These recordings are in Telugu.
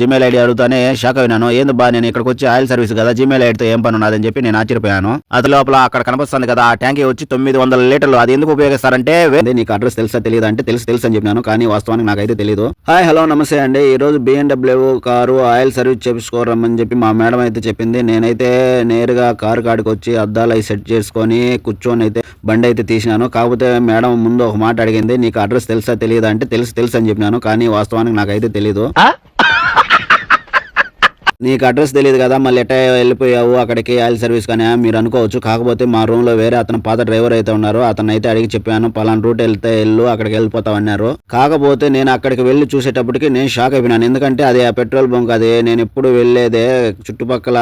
జిమెయిల్ ఐడి అడుగుతానే షాక్ అయినాను. ఏంది బా నేను ఇక్కడికి వచ్చి ఆయిల్ సర్వీస్ కదా, జిమెయిల్ ఐడితో ఏం పని ఉన్నదని చెప్పి నేను ఆశ్చర్యపోయాను. అది లోపల అక్కడ కనిపిస్తుంది కదా ఆ ట్యాంక్ వచ్చి 900 లీటర్లు. అది ఎందుకు ఉపయోగిస్తారంటే నీకు అడ్రస్ తెలుసా తెలియదు అంటే తెలుసు అని చెప్పినాను, కానీ వాస్తవానికి నాకైతే తెలియదు. హాయ్ హలో నమస్తే అండి. ఈ రోజు BMW కారు ఆయిల్ సర్వీస్ చేపించుకోరమ్మని చెప్పి మా మేడం అయితే చెప్పింది. నేనైతే నేరుగా కారు కాడికి వచ్చి అద్దాలు అవి సెట్ చేసుకొని కూర్చొని అయితే బండి అయితే తీసినాను. కాకపోతే మేడం ముందు ఒక మాట అడిగింది, నీకు అడ్రస్ తెలుసా తెలియదు అంటే తెలుసు అని చెప్పినాను, కానీ వాస్తవానికి నాకైతే తెలీదు. నీకు అడ్రస్ తెలియదు కదా, మళ్ళీ ఎట్టా వెళ్ళిపోయావు అక్కడికి ఆయిల్ సర్వీస్ కానీ మీరు అనుకోవచ్చు. కాకపోతే మా రూమ్ లో వేరే అతను పాత డ్రైవర్ అయితే ఉన్నారు, అతను అయితే అడిగి చెప్పాను, పలానా రూట్ వెళ్తే అక్కడికి వెళ్ళిపోతావు అన్నారు. కాకపోతే నేను అక్కడికి వెళ్ళి చూసేటప్పటికి నేను షాక్ అయిపోయినాను. ఎందుకంటే అది ఆ పెట్రోల్ బంక్, అది నేను ఎప్పుడు వెళ్ళేదే చుట్టుపక్కల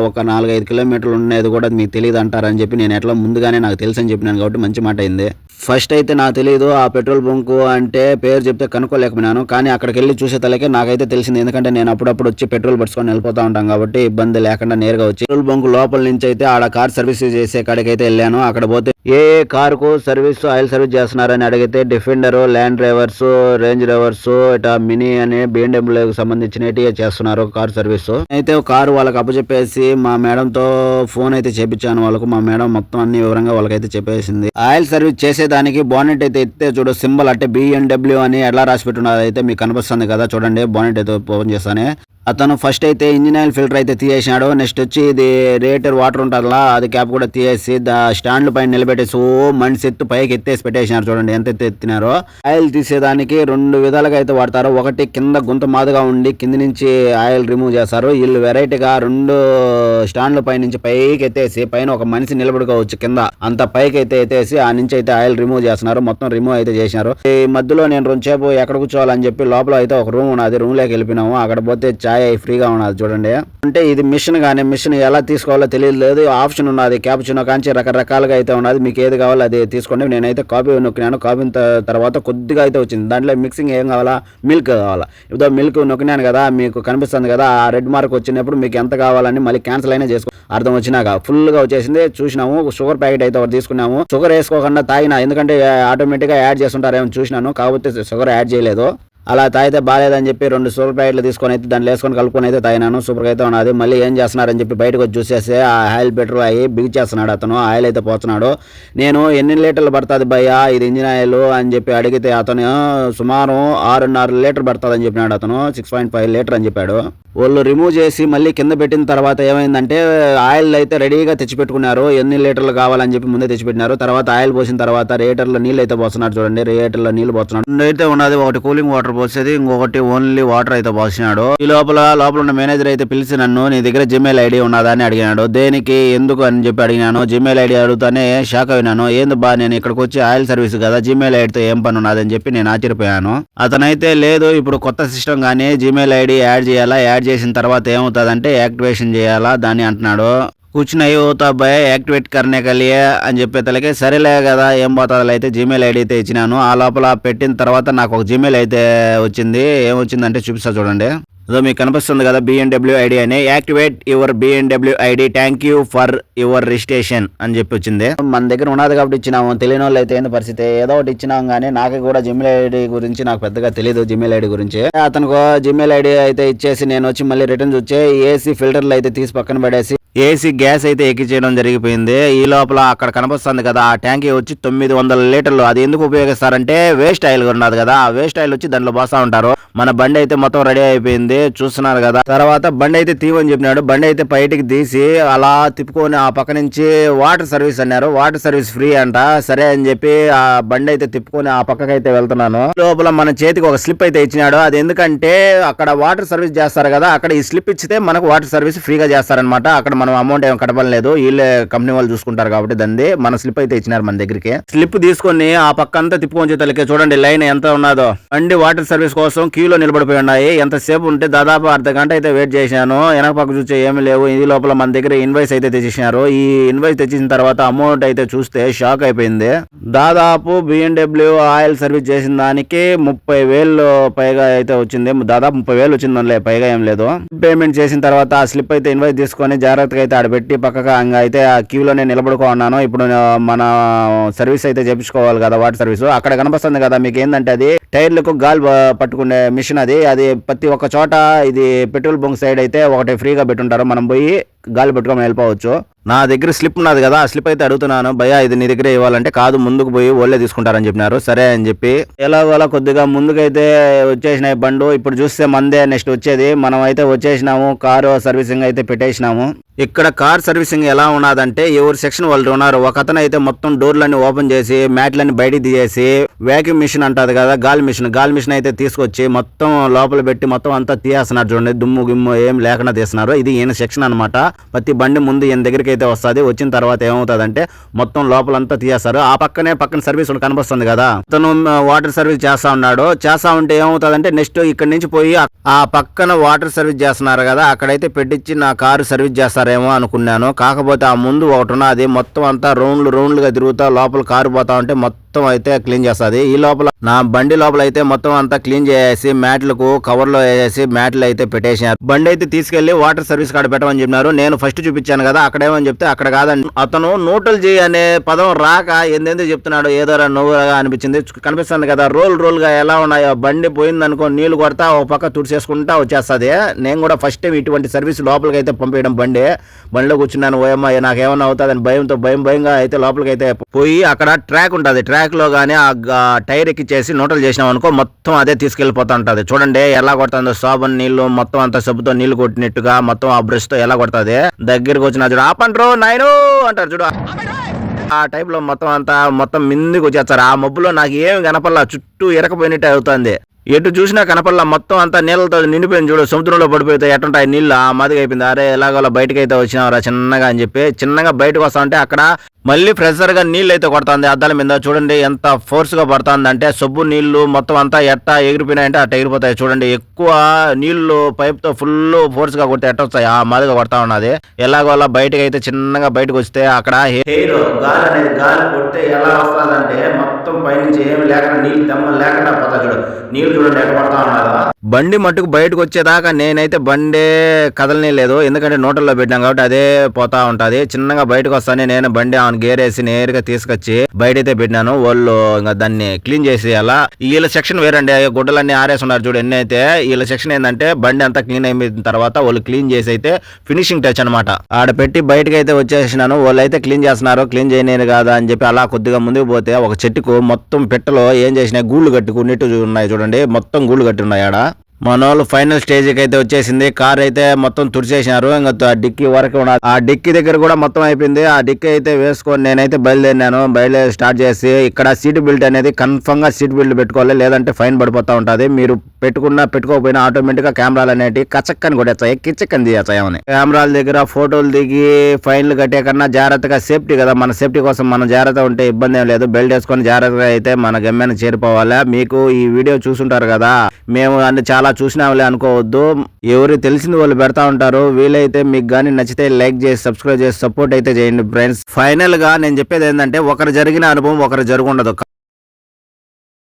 ఒక 4-5 కిలోమీటర్లు ఉండేది కూడా మీకు తెలియదు అంటారని చెప్పి నేను ఎట్లా ముందుగానే నాకు తెలుసు అని చెప్పినాను, కాబట్టి మంచి మాట అయింది. ఫస్ట్ అయితే నాకు తెలియదు ఆ పెట్రోల్ బంక్ అంటే, పేరు చెప్తే కనుక్కోలేకపోయినాను, కానీ అక్కడికి వెళ్ళి చూసే తలకే నాకైతే తెలిసింది. ఎందుకంటే నేను అప్పుడప్పుడు వచ్చి పెట్రోల్ పట్టుకొని వెళ్ళిపోతా ఉంటాం కాబట్టి ఇబ్బంది లేకుండా నేరుగా వచ్చి పెట్రోల్ బంక్ లోపల నుంచి అయితే ఆడ కార్ సర్వీస్ చేసే కాడికి అయితే వెళ్ళాను. అక్కడ పోతే ఏ కారుకు సర్వీస్ ఆయిల్ సర్వీస్ చేస్తున్నారని అడిగితే defender, land drivers, range drivers, ఇట్లా మినీ అనే BMW సంబంధించినవి చేస్తున్నారు కార్ సర్వీస్. అయితే కారు వాళ్ళకి అప్పచెప్పేసి మా మేడం తో ఫోన్ అయితే చేపించాను వాళ్ళకు. మా మేడం మొత్తం అన్ని వివరంగా వాళ్ళకైతే చెప్పేసింది. ఆయిల్ సర్వీస్ చేసేదానికి బానెట్ అయితే ఎత్తే చూడు సింబల్ అంటే BMW అని ఎలా రాసి పెట్టున్నది అయితే మీకు కనిపిస్తుంది కదా, చూడండి. బానెట్ అయితే ఓపెన్ చేస్తానే అతను ఫస్ట్ అయితే ఇంజిన్ ఆయిల్ ఫిల్టర్ అయితే తీసేసినాడు. నెక్స్ట్ వచ్చి ఇది రేటర్ వాటర్ ఉంటుందా అది క్యాప్ కూడా తీసేసి స్టాండ్ల పైన నిలబెట్టేసి మనిషి ఎత్తు పైకి ఎత్తేసి పెట్టేసినారు. చూడండి ఎంత ఎత్తినారో. ఆయిల్ తీసేదానికి 2 విధాలుగా అయితే వాడతారు. ఒకటి కింద గుంత మాదుగా ఉండి కింది నుంచి ఆయిల్ రిమూవ్ చేస్తారు. వీళ్ళు వెరైటీగా 2 స్టాండ్ల పై నుంచి పైకి ఎత్తేసి పైన ఒక మనిషి నిలబడుకోవచ్చు, కింద అంత పైకి అయితే ఎత్తేసి ఆ నుంచి అయితే ఆయిల్ రిమూవ్ చేస్తున్నారు. మొత్తం రిమూవ్ అయితే చేసినారు. ఈ మధ్యలో నేను 2 సేపు ఎక్కడ కూర్చోవాలని చెప్పి లోపల అయితే ఒక రూమ్ ఉన్నది, రూమ్ లోకి వెళ్ళిపోయినాము. అక్కడ పోతే ఫ్రీగా ఉన్నది చూడండి. అంటే ఇది మిషన్ కానీ మిషన్ ఎలా తీసుకోవాలో తెలియలేదు. ఆప్షన్ ఉన్నది క్యాపుచినో కాంచి రకరకాలుగా అయితే ఉన్నది. మీకు ఏది కావాలో అది తీసుకోండి. నేనైతే కాఫీ నొక్కినాను. కాఫీ తర్వాత కొద్దిగా అయితే వచ్చింది. దాంట్లో మిక్సింగ్ ఏం కావాలా, మిల్క్ కావాలా. ఇప్పుడు మిల్క్ నొక్కినాను కదా, మీకు కనిపిస్తుంది కదా ఆ రెడ్ మార్క్ వచ్చినప్పుడు మీకు ఎంత కావాలని మళ్ళీ క్యాన్సిల్ అయినా చేసుకో. అర్థం వచ్చినాక ఫుల్ గా వచ్చేసింది. చూసినాము. షుగర్ ప్యాకెట్ అయితే ఒకటి తీసుకున్నాము. షుగర్ వేసుకోకుండా తాగినా, ఎందుకంటే ఆటోమేటిక్ గా యాడ్ చేస్తుంటారేమో చూసినాను, కాకపోతే షుగర్ యాడ్ చేయలేదు. అలా తాగితే బాగాలేదని చెప్పి 2 షుగర్ ప్యాకెట్లు తీసుకొని అయితే దాంట్లో వేసుకొని కలుపుకొని అయితే తాగినాను. సూపర్గా అయితే ఉన్నది. మళ్ళీ ఏం చేస్తున్నారని చెప్పి బయటకు వచ్చి చూసేస్తే ఆ ఆయిల్ పెట్రోల్ అయ్యి బిగిచేస్తున్నాడు అతను. ఆయిల్ అయితే పోతున్నాడు. నేను ఎన్ని లీటర్లు పడుతుంది భయ్యా ఇది ఇంజిన్ ఆయిల్ అని చెప్పి అడిగితే అతను సుమారు 6.5 లీటర్ పడుతుంది అని చెప్పినాడు. అతను 6.5 లీటర్ అని చెప్పాడు. వాళ్ళు రిమూవ్ చేసి మళ్ళీ కింద పెట్టిన తర్వాత ఏమైందంటే ఆయిల్ అయితే రెడీగా తెచ్చిపెట్టుకున్నారు. ఎన్ని లీటర్లు కావాలని చెప్పి ముందే తెచ్చిపెట్టినారు. తర్వాత ఆయిల్ పోసిన తర్వాత రేటర్లో నీళ్ళు అయితే పోస్తున్నాడు చూడండి. రేటర్లో నీళ్ళు పోస్తున్నాడు. అయితే ఉన్నది ఒకటి కూలింగ్ వాటర్ పోసేది, ఇంకొకటి ఓన్లీ వాటర్ అయితే పోసినాడు. ఈ లోపల ఉన్న మేనేజర్ అయితే పిలిచి నన్ను నీ దగ్గర జిమెయిల్ ఐడి ఉన్నదా అని అడిగినాడు. దేనికి ఎందుకు అని చెప్పి అడిగినాను. జిమెయిల్ ఐడి అడుగుతానే షాక్ అయినాను. ఏంది బా నేను ఇక్కడికి వచ్చి ఆయిల్ సర్వీస్ కదా, జిమెయిల్ ఐడితో ఏం పని ఉన్నదని చెప్పి నేను ఆశ్చర్యపోయాను. అతనైతే లేదు ఇప్పుడు కొత్త సిస్టమ్ కానీ జిమెయిల్ ఐడి యాడ్ చేయాలా, యాడ్ చేసిన తర్వాత ఏమవుతుందంటే యాక్టివేషన్ చేయాలా దాన్ని అంటున్నాడు. कुछ नहीं होता भाई యాక్టివేట్ करने के लिए అని చెప్పేతలకే సరేలే కదా ఏం పోతాది అయితే జీమెయిల్ ఐడి అయితే ఇచ్చినాను. ఆ లోపల పెట్టిన తర్వాత నాకు ఒక జీమెయిల్ అయితే వచ్చింది. ఏమొచ్చిందంటే చూపిస్తా చూడండి. అదో మీకు కనిపిస్తుంది కదా BMW ఐడి అని. Activate your BMW ID, thank you for your registration అని చెప్పి వచ్చింది. మన దగ్గర ఉన్నది కాబట్టి ఇచ్చినాము. తెలియని వాళ్ళు అయితే ఏంది పరిస్థితి, ఏదో ఒకటి ఇచ్చినాం కానీ నాకు కూడా జిమెయిల్ ఐడి గురించి నాకు పెద్దగా తెలియదు. జిమెయిల్ ఐడి గురించి అతనికి జిమెయిల్ ఐడి అయితే ఇచ్చేసి నేను వచ్చి మళ్ళీ రిటర్న్ వచ్చే ఏసీ ఫిల్టర్లు అయితే తీసి పక్కన పడేసి ఏసీ గ్యాస్ అయితే ఎక్కించడం జరిగిపోయింది. ఈ లోపల అక్కడ కనిపిస్తుంది కదా ఆ ట్యాంక్ వచ్చి 900 లీటర్లు. అది ఎందుకు ఉపయోగిస్తారంటే వేస్ట్ ఆయిల్ ఉన్నది కదా, ఆ వేస్ట్ ఆయిల్ వచ్చి దాంట్లో పోస్తా ఉంటారు. మన బండి అయితే మొత్తం రెడీ అయిపోయింది చూస్తున్నారు కదా. తర్వాత బండి అయితే తీవని చెప్పినాడు. బండి అయితే బయటికి తీసి అలా తిప్పుకొని ఆ పక్క నుంచి వాటర్ సర్వీస్ అన్నారు. వాటర్ సర్వీస్ ఫ్రీ అంట. సరే అని చెప్పి ఆ బండి అయితే తిప్పుకొని ఆ పక్కకి అయితే వెళ్తున్నాను. లోపల మన చేతికి ఒక స్లిప్ అయితే ఇచ్చినాడు. అది ఎందుకంటే అక్కడ వాటర్ సర్వీస్ చేస్తారు కదా, అక్కడ ఈ స్లిప్ ఇచ్చితే మనకు వాటర్ సర్వీస్ ఫ్రీగా చేస్తారనమాట. అక్కడ మనం అమౌంట్ ఏం కట్టపలేదు, వీళ్ళే కంపెనీ వాళ్ళు చూసుకుంటారు కాబట్టి దాన్ని మన స్లిప్ అయితే ఇచ్చినారు మన దగ్గరికి. స్లిప్ తీసుకొని ఆ పక్క అంతా తిప్పుకొని తలకే చూడండి లైన్ ఎంత ఉన్నదో. బండి వాటర్ సర్వీస్ కోసం క్యూలో నిలబడిపోయి ఉన్నాయి. ఎంతసేపు ఉంటే దాదాపు అర్ధ గంట అయితే వెయిట్ చేశాను. వెనక పక్క చూస్తే ఏమి లేవు. ఈ లోపల మన దగ్గర ఇన్వాయిస్ అయితే తెచ్చేసినారు. ఈ ఇన్వాయిస్ తెచ్చిన తర్వాత అమౌంట్ అయితే చూస్తే షాక్ అయిపోయింది. దాదాపు BMW ఆయిల్ సర్వీస్ చేసిన దానికి 30,000 పైగా అయితే వచ్చింది. దాదాపు 30,000 వచ్చింది, పైగా ఏం లేదు. పేమెంట్ చేసిన తర్వాత ఆ స్లిప్ అయితే ఇన్వాయిస్ తీసుకొని జాగ్రత్తగా అయితే ఆడబెట్టి పక్కగా అయితే ఆ క్యూలోనే నిలబడుకున్నాను. ఇప్పుడు మన సర్వీస్ అయితే చేపించుకోవాలి కదా వాటర్ సర్వీస్. అక్కడ కనిపిస్తుంది కదా మీకు ఏంటంటే అది టైర్లకు గాలి పట్టుకునే మిషన్. అది ప్రతి ఒక్క చోట ముందట ఇది పెట్రోల్ బంక్ సైడ్ అయితే ఒకటి ఫ్రీగా పెట్టుంటారు, మనం పోయి గాలి పెట్టుకొని వెళ్ళిపోవచ్చు. నా దగ్గర స్లిప్ ఉన్నది కదా, ఆ స్లిప్ అయితే అడుగుతున్నాను, భయ్యా ఇది నీ దగ్గర ఇవ్వాలంటే కాదు ముందుకు పోయి వాళ్ళే తీసుకుంటారని చెప్పినారు. సరే అని చెప్పి ఎలాగోలా కొద్దిగా ముందుకైతే వచ్చేసినాయి బండ్లు. ఇప్పుడు చూస్తే మందే నెక్స్ట్ వచ్చేది. మనం అయితే వచ్చేసినాము, కారు సర్వీసింగ్ అయితే పెట్టేసినాము. ఇక్కడ కార్ సర్వీసింగ్ ఎలా ఉన్నదంటే ఎవరు సెక్షన్ వాళ్ళు ఉన్నారు. ఒక అతను అయితే మొత్తం డోర్లన్నీ ఓపెన్ చేసి మ్యాట్లన్నీ బయటికి తీసేసి వ్యాక్యూమ్ మిషన్ అంటది కదా, గాలి మిషన్ అయితే తీసుకొచ్చి మొత్తం లోపల పెట్టి మొత్తం అంతా తీసేస్తున్నారు. చూడండి దుమ్ము గిమ్ము ఏం లేకుండా తీస్తున్నారు. ఇది ఈయన సెక్షన్ అనమాట. ప్రతి బండి ముందు ఈయన దగ్గరికి అయితే వస్తుంది. వచ్చిన తర్వాత ఏమవుతుందంటే మొత్తం లోపలంతా తీసేస్తారు. ఆ పక్కన సర్వీస్ కనిపిస్తుంది కదా, అతను వాటర్ సర్వీస్ చేస్తా ఉన్నాడు. చేస్తా ఉంటే ఏమవుతుందంటే నెక్స్ట్ ఇక్కడ నుంచి పోయి ఆ పక్కన వాటర్ సర్వీస్ చేస్తున్నారు కదా, అక్కడైతే పెట్టించి నా కారు సర్వీస్ చేస్తారేమో అనుకున్నాను. కాకపోతే ఆ ముందు ఒకటి ఉన్నది, మొత్తం అంతా రౌండ్లుగా తిరుగుతా లోపల కారు పోతా ఉంటే మొత్తం అయితే క్లీన్ చేస్తుంది. ఈ లోపల నా బండి లోపల అయితే మొత్తం అంతా క్లీన్ చేసి మ్యాట్లకు కవర్లో వేసి మ్యాట్లు అయితే పెట్టేసినారు. బండి అయితే తీసుకెళ్లి వాటర్ సర్వీస్ కాడ పెట్టమని చెప్పినారు. నేను ఫస్ట్ చూపించాను కదా, అక్కడేమని చెప్తే అక్కడ కాదండి. అతను నోటల్ జీ అనే పదం రాక ఎందెందుకు చెప్తున్నాడు, ఏదో నువ్వుగా అనిపించింది. కనిపిస్తుంది కదా రోల్ గా ఎలా ఉన్నాయో. బండి పోయిందనుకో నీళ్లు కొడతా ఒక పక్క తుడిచేసుకుంటా వచ్చేస్తుంది. నేను కూడా ఫస్ట్ టైం ఇటువంటి సర్వీస్ లోపలికి అయితే పంపించడం. బండిలో కూర్చున్నాను, ఓయమ్మ నాకేమన్నా అవుతుందని భయంగా అయితే లోపలికి అయితే పోయి అక్కడ ట్రాక్ ఉంటుంది. ట్రాక్ లో గానీ ఆ టైర్ ఎక్కిచ్చేసి నోటలు చేసినాం అనుకో మొత్తం అదే తీసుకెళ్లిపోతా ఉంటది. చూడండి ఎలా కొడుతుందో, సాబన్ నీళ్లు మొత్తం అంతా సబ్బుతో నీళ్లు కొట్టినట్టుగా మొత్తం ఆ బ్రష్ తో ఎలా కొడుతుంది. దగ్గరికి వచ్చిన చూడు ఆపండ్రో నాయను అంటారు చూడు, ఆ టైప్ లో మొత్తం మిందికి వచ్చేస్తారు. ఆ మబ్బులో నాకు ఏమి కనపల్లా, చుట్టూ ఇరకపోయినట్టు అవుతుంది. ఎటు చూసినా కనపల్లా, మొత్తం అంతా నీళ్ళతో నిండిపోయింది. చూడు సముద్రంలో పడిపోతే ఎట్టుంటాయి నీళ్ళు, ఆ మాదిగా అయిపోయింది. అరే ఎలాగోలా బయటకు అయితే వచ్చినారా చిన్నగా అని చెప్పి చిన్నగా బయటకు వస్తా ఉంటే అక్కడ మళ్ళీ ప్రెషర్ గా నీళ్ళు అయితే కొడుతుంది అద్దాల మీద. చూడండి ఎంత ఫోర్స్ గా పడుతుంది అంటే సబ్బు నీళ్లు మొత్తం అంతా ఎట్టా ఎగిరిపోయినాయంటే అట్ట ఎగిరిపోతాయి. చూడండి ఎక్కువ నీళ్లు పైప్ తో ఫుల్ ఫోర్స్ గా కొడితే ఎట్ట వస్తాయి, ఆ మాదిగా కొడతా ఉన్నది. ఎలాగోలా బయటకు అయితే చిన్నగా బయటకు వస్తే అక్కడ గాలి కొడితే ఎలా వస్తుందంటే మొత్తం పైనుంచి ఏమి లేకుండా నీళ్ళు దమ్మ లేకుండా పోతా. చూడు నీళ్లు చూడండి ఎట్ట పడతా ఉన్నదా. బండి మట్టుకు బయటకు వచ్చేదాకా నేనైతే బండే కదలనే లేదు, ఎందుకంటే నోటల్లో పెట్టాం కాబట్టి అదే పోతా ఉంటది. చిన్నగా బయటకు వస్తానే నేను బండి గేర్ వేసి నేరుగా తీసుకొచ్చి బయటైతే పెట్టినాను. వాళ్ళు ఇంకా దాన్ని క్లీన్ చేసి అలా వీళ్ళ సెక్షన్ వేరండి, గుడ్డలన్నీ ఆరేసి ఉన్నారు చూడు ఎన్ని అయితే. వీళ్ళ సెక్షన్ ఏంటంటే బండి అంతా క్లీన్ అయిన తర్వాత వాళ్ళు క్లీన్ చేసి అయితే ఫినిషింగ్ టచ్ అనమాట ఆడ పెట్టి బయటకి అయితే వచ్చేసినాను. వాళ్ళు అయితే క్లీన్ చేస్తున్నారు, క్లీన్ చేయలేను కదా అని చెప్పి అలా కొద్దిగా ముందుకు పోతే ఒక చెట్టుకు మొత్తం పెట్టలో ఏం చేసినాయి గూళ్ళు కట్టుకున్నట్టు ఉన్నాయి. చూడండి మొత్తం గూళ్ళు కట్టి ఉన్నాయి ఆడ. మన వాళ్ళు ఫైనల్ స్టేజ్కి అయితే వచ్చేసింది. కార్ అయితే మొత్తం తుడిచేసినారు. ఇంకా డిక్కీ వరకు ఉన్నది. ఆ డిక్కీ దగ్గర కూడా మొత్తం అయిపోయింది. ఆ డిక్కీ అయితే వేసుకొని నేనైతే బయలుదేరి స్టార్ట్ చేసి ఇక్కడ సీట్ బెల్ట్ అనేది కన్ఫర్మ్ గా సీట్ బెల్ట్ పెట్టుకోవాలి, లేదంటే ఫైన్ పడిపోతా ఉంటది. మీరు పెట్టుకోకపోయినా ఆటోమేటిక్ గా కెమెరాలు అనేవి కచక్కని కొట్టేస్తాయి, కిచ్చక్కని తీయచ్చాయి. కెమెరాల దగ్గర ఫోటోలు దిగి ఫైన్లు కట్టే కన్నా జాగ్రత్తగా సేఫ్టీ కదా, మన సేఫ్టీ కోసం మనం జాగ్రత్త ఉంటే ఇబ్బంది ఏం లేదు. బెల్ట్ వేసుకొని జాగ్రత్తగా అయితే మన గమ్యాన్ని చేరిపోవాలి. మీకు ఈ వీడియో చూసుంటారు కదా, మేము అన్ని చాలా చూసినావులే అనుకోవద్దు, ఎవరు తెలిసింది వాళ్ళు పెడతా ఉంటారు. వీలైతే మీకు కానీ నచ్చితే లైక్ చేసి సబ్స్క్రైబ్ చేసి సపోర్ట్ అయితే చేయండి ఫ్రెండ్స్. ఫైనల్ గా నేను చెప్పేది ఏంటంటే ఒకరు జరిగిన అనుభవం ఒకరు జరుగుండదు.